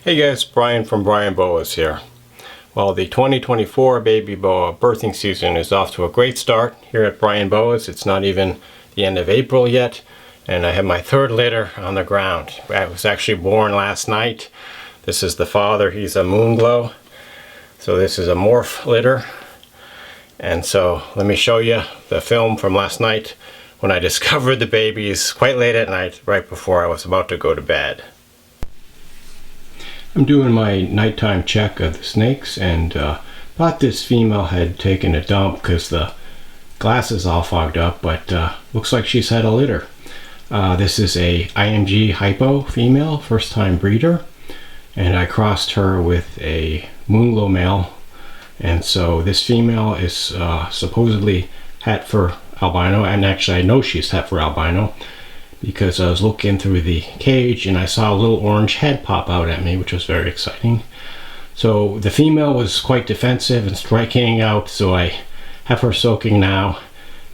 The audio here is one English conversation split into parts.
Hey guys, Brian from Boas here. Well, the 2024 baby boa birthing season is off to a great start here at Boas. It's not even the end of April yet, and I have my third litter on the ground. I was actually born last night. This is the father, he's a Moonglow. So this is a morph litter. And so let me show you the film from last night when I discovered the babies quite late at night, right before I was about to go to bed. I'm doing my nighttime check of the snakes, and thought this female had taken a dump because the glass is all fogged up, but looks like she's had a litter. This is a IMG hypo female, first time breeder, and I crossed her with a Moonglow male, and so this female is supposedly het for albino, and actually I know she's het for albino because I was looking through the cage and I saw a little orange head pop out at me, which was very exciting. So the female was quite defensive and striking out, so I have her soaking now,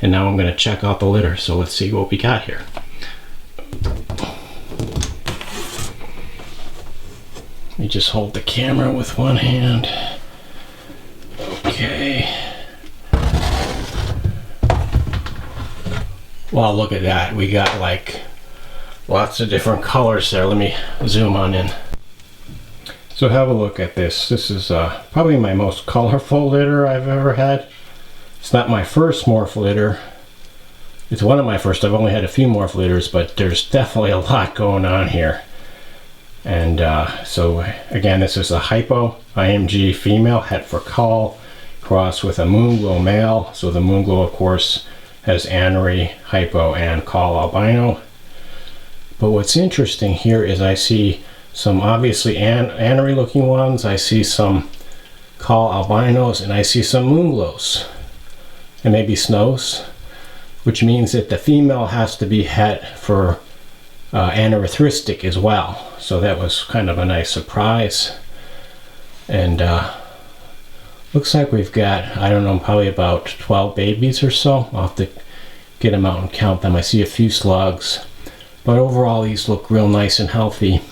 and now I'm going to check out the litter. So let's see what we got here. Let me just hold the camera with one hand. Okay. Wow, look at that. We got like lots of different colors there. Let me zoom on in. So have a look at this. This is probably my most colorful litter I've ever had. It's not my first morph litter. It's one of my first. I've only had a few morph litters, but there's definitely a lot going on here. And so again, this is a hypo IMG female, het for call, crossed with a Moonglow male. So the Moonglow, of course, has anery, hypo, and call albino. But what's interesting here is I see some obviously anery looking ones, I see some call albinos, and I see some Moonglows, and maybe snows, which means that the female has to be het for anerythristic as well. So that was kind of a nice surprise. And looks like we've got, I don't know, probably about 12 babies or so. I'll have to get them out and count them. I see a few slugs, but overall these look real nice and healthy.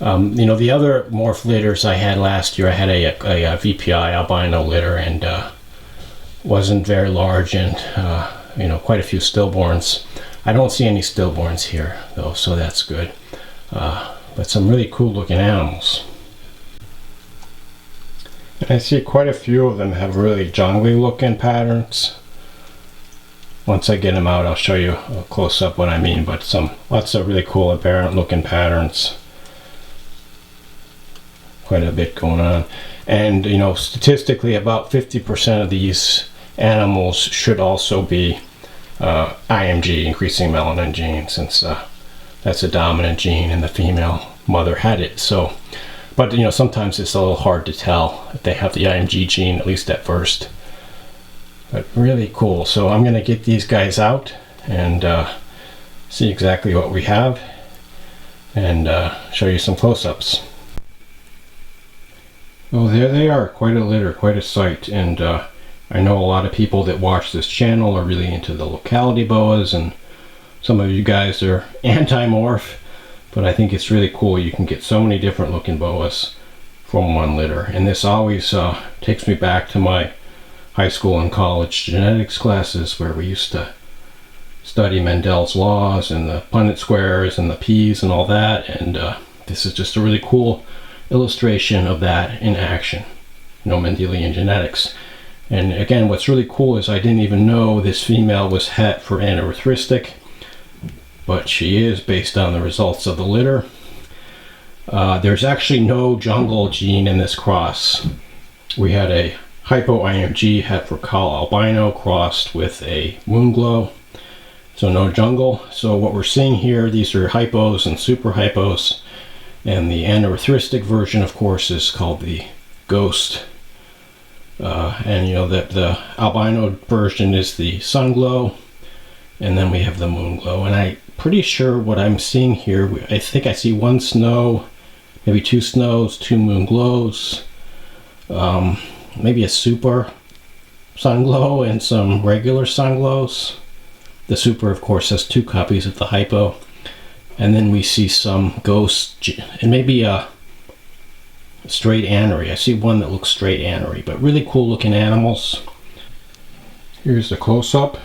You know, the other morph litters I had last year, I had a VPI albino litter, and wasn't very large, and you know, quite a few stillborns. I don't see any stillborns here though, so that's good. But some really cool looking animals. And I see quite a few of them have really jungly looking patterns. Once I get them out, I'll show you a close up what I mean, but lots of really cool aberrant looking patterns. Quite a bit going on. And you know, statistically about 50% of these animals should also be IMG, increasing melanin gene, since that's a dominant gene and the female mother had it. So, but you know, sometimes it's a little hard to tell if they have the IMG gene, at least at first. But really cool. So I'm going to get these guys out and see exactly what we have, and show you some close-ups. Oh, there they are. Quite a litter, quite a sight. And I know a lot of people that watch this channel are really into the locality boas, and some of you guys are anti-morph, but I think it's really cool. You can get so many different looking boas from one litter. And this always takes me back to my high school and college genetics classes, where we used to study Mendel's laws and the Punnett squares and the P's and all that. And this is just a really cool illustration of that in action. You know, Mendelian genetics. And again, what's really cool is I didn't even know this female was het for anerythristic, but she is based on the results of the litter. There's actually no jungle gene in this cross. We had a hypo IMG het for call albino crossed with a Moonglow, so no jungle. So what we're seeing here, these are hypos and super hypos, and the anerythristic version, of course, is called the ghost. And you know that the albino version is the Sunglow, and then we have the Moonglow. And I'm pretty sure what I'm seeing here, I think I see one snow, maybe two snows, two Moonglows, maybe a super Sunglow and some regular Sunglows. The super, of course, has two copies of the hypo. And then we see some ghost, and maybe a straight anery. I see one that looks straight anery, but really cool looking animals. Here's the close-up.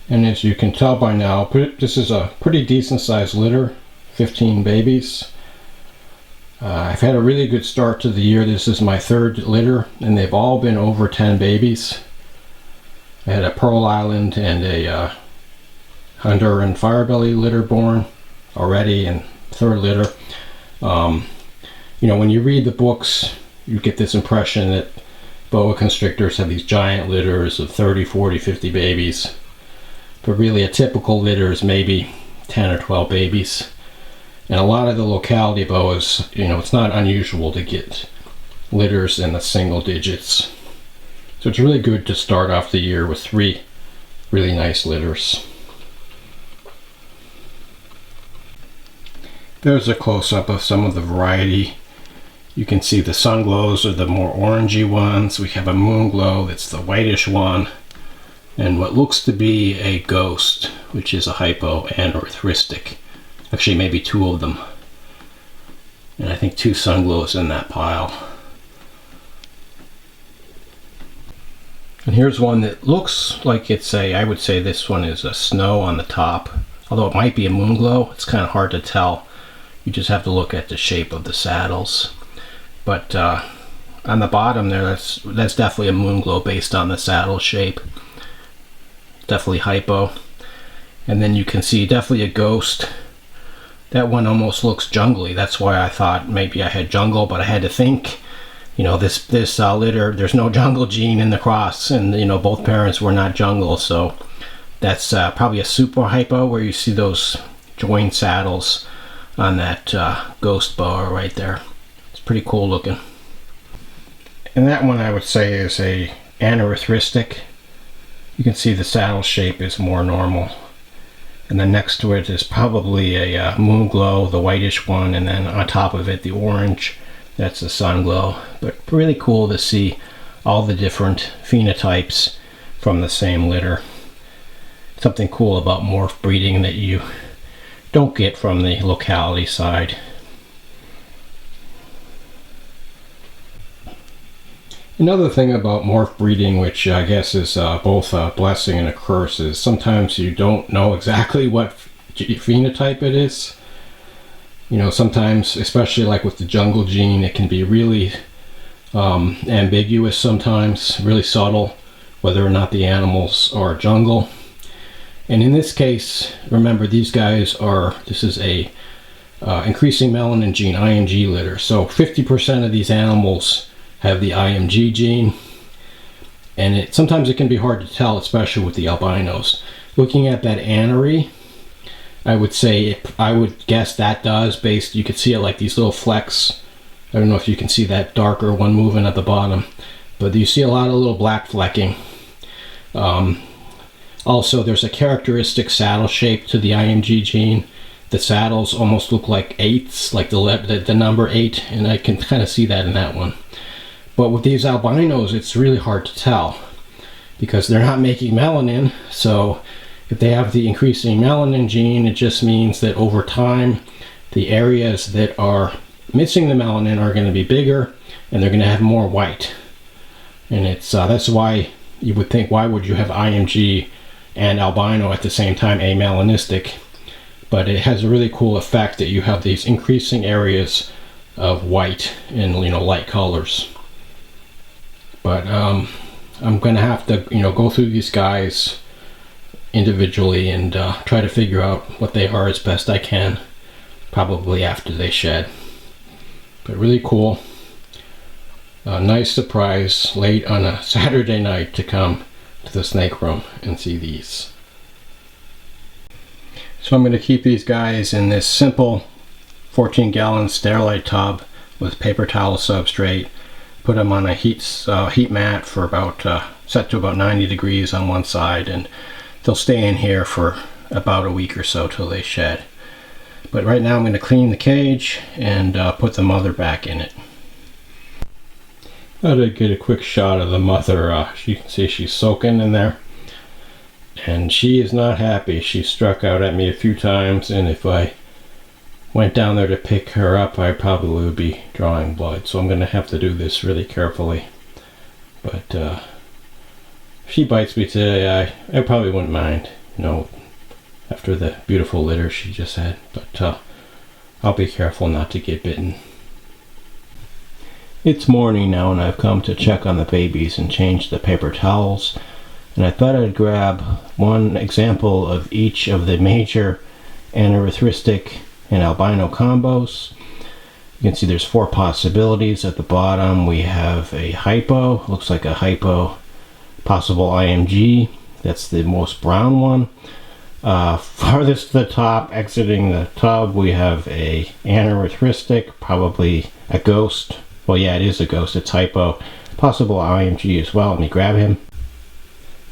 And as you can tell by now, this is a pretty decent sized litter, 15 babies. I've had a really good start to the year. This is my third litter, and they've all been over 10 babies. I had a Pearl Island and a Honduran Firebelly litter born already, and third litter. You know, when you read the books, you get this impression that boa constrictors have these giant litters of 30, 40, 50 babies. But really a typical litter is maybe 10 or 12 babies. And a lot of the locality boas, you know, it's not unusual to get litters in the single digits. So it's really good to start off the year with 3 really nice litters. There's a close-up of some of the variety. You can see the Sunglows are the more orangey ones. We have a Moonglow that's the whitish one, and what looks to be a ghost, which is a hypoaneurystic. Actually, maybe 2 of them. And I think 2 Sunglows in that pile. And here's one that looks like it's I would say this one is a snow on the top. Although it might be a Moonglow, it's kind of hard to tell. You just have to look at the shape of the saddles. But on the bottom there, that's definitely a Moonglow based on the saddle shape. Definitely hypo. And then you can see definitely a ghost. That one almost looks jungly. That's why I thought maybe I had jungle, but I had to think, you know, this litter, there's no jungle gene in the cross, and you know, both parents were not jungle, so that's probably a super hypo where you see those joined saddles on that ghost boa right there. It's pretty cool looking. And that one I would say is a aneurystic. You can see the saddle shape is more normal. And then next to it is probably a Moonglow, the whitish one, and then on top of it the orange. That's the Sunglow. But really cool to see all the different phenotypes from the same litter. Something cool about morph breeding that you don't get from the locality side. Another thing about morph breeding, which I guess is both a blessing and a curse, is sometimes you don't know exactly what phenotype it is. You know, sometimes, especially like with the jungle gene, it can be really ambiguous sometimes, really subtle, whether or not the animals are jungle. And in this case, remember, these guys are, this is a increasing melanin gene, IMG litter. So 50% of these animals have the IMG gene, and sometimes it can be hard to tell, especially with the albinos. Looking at that anery, I would say, I would guess that does, based, you could see it like these little flecks. I don't know if you can see that darker one moving at the bottom, but you see a lot of little black flecking. Also, there's a characteristic saddle shape to the IMG gene. The saddles almost look like 8s, like the number 8, and I can kind of see that in that one. But with these albinos, it's really hard to tell because they're not making melanin. So if they have the increasing melanin gene, it just means that over time, the areas that are missing the melanin are going to be bigger, and they're going to have more white. And it's that's why you would think, why would you have IMG and albino at the same time, amelanistic? But it has a really cool effect that you have these increasing areas of white in, you know, light colors. But I'm going to have to, you know, go through these guys individually and try to figure out what they are as best I can, probably after they shed. But really cool. A nice surprise late on a Saturday night to come to the snake room and see these. So I'm going to keep these guys in this simple 14-gallon Sterilite tub with paper towel substrate. Put them on a heat mat for about set to about 90 degrees on one side, and they'll stay in here for about a week or so till they shed. But right now I'm going to clean the cage and put the mother back in it. I did get a quick shot of the mother. You can see she's soaking in there, and she is not happy. She struck out at me a few times, and if I went down there to pick her up, I probably would be drawing blood. So I'm going to have to do this really carefully. But if she bites me today, I probably wouldn't mind, you know, after the beautiful litter she just had. But I'll be careful not to get bitten. It's morning now, and I've come to check on the babies and change the paper towels. And I thought I'd grab one example of each of the major anerythristic and albino combos. You can see there's 4 possibilities. At the bottom we have a hypo, looks like a hypo possible IMG. That's the most brown one. Farthest to the top, exiting the tub, we have a anerythristic, probably a ghost. Well, yeah, it is a ghost. It's hypo, possible IMG as well. Let me grab him.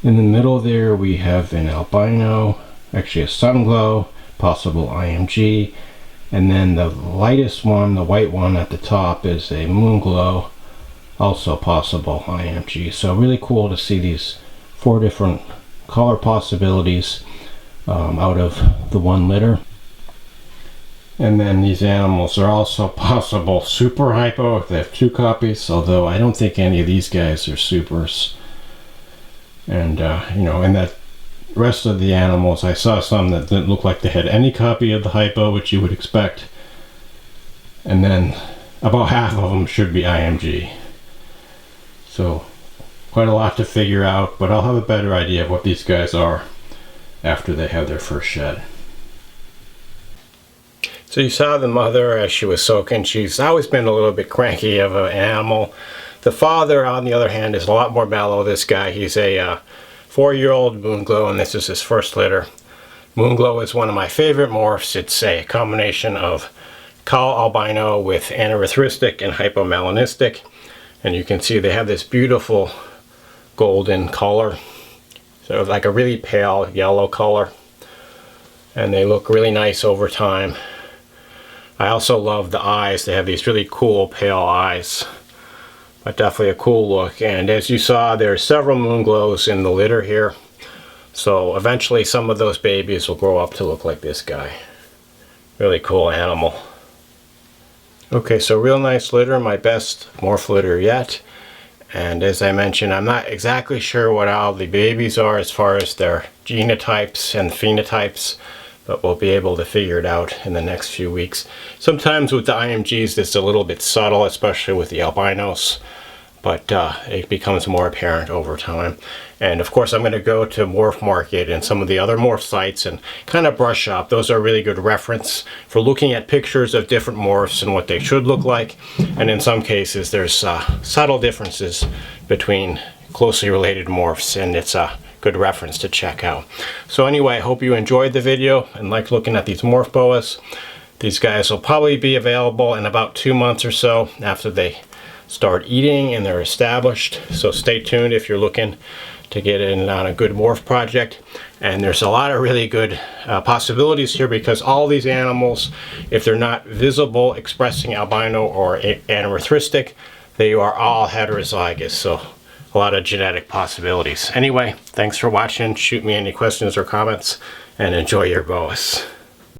In the middle there we have an albino, actually a Moonglow, possible IMG. And then the lightest one, the white one at the top, is a Moonglow, also possible IMG. So really cool to see these 4 different color possibilities out of the one litter. And then these animals are also possible super hypo if they have 2 copies, although I don't think any of these guys are supers. And you know, in that rest of the animals, I saw some that didn't look like they had any copy of the hypo, which you would expect. And then about half of them should be IMG. So quite a lot to figure out, but I'll have a better idea of what these guys are after they have their first shed. So you saw the mother as she was soaking. She's always been a little bit cranky of an animal. The father, on the other hand, is a lot more mellow. This guy, he's a 4-year-old Moonglow, and this is his first litter. Moonglow is one of my favorite morphs. It's a combination of cow albino with anerythristic and hypomelanistic. And you can see they have this beautiful golden color. So like a really pale yellow color. And they look really nice over time. I also love the eyes. They have these really cool pale eyes. But definitely a cool look. And as you saw, there are several Moonglows in the litter here. So eventually some of those babies will grow up to look like this guy. Really cool animal. Okay, so real nice litter, my best morph litter yet. And as I mentioned, I'm not exactly sure what all the babies are as far as their genotypes and phenotypes, but we'll be able to figure it out in the next few weeks. Sometimes with the IMGs it's a little bit subtle, especially with the albinos, but it becomes more apparent over time. And of course I'm going to go to Morph Market and some of the other morph sites and kind of brush up. Those are really good reference for looking at pictures of different morphs and what they should look like. And in some cases there's subtle differences between closely related morphs, and it's a good reference to check out. So anyway, I hope you enjoyed the video and liked looking at these morph boas. These guys will probably be available in about 2 months or so after they start eating and they're established. So stay tuned if you're looking to get in on a good morph project. And there's a lot of really good possibilities here, because all these animals, if they're not visible expressing albino or anerythristic, they are all heterozygous. So a lot of genetic possibilities. Anyway, thanks for watching. Shoot me any questions or comments, and enjoy your boas.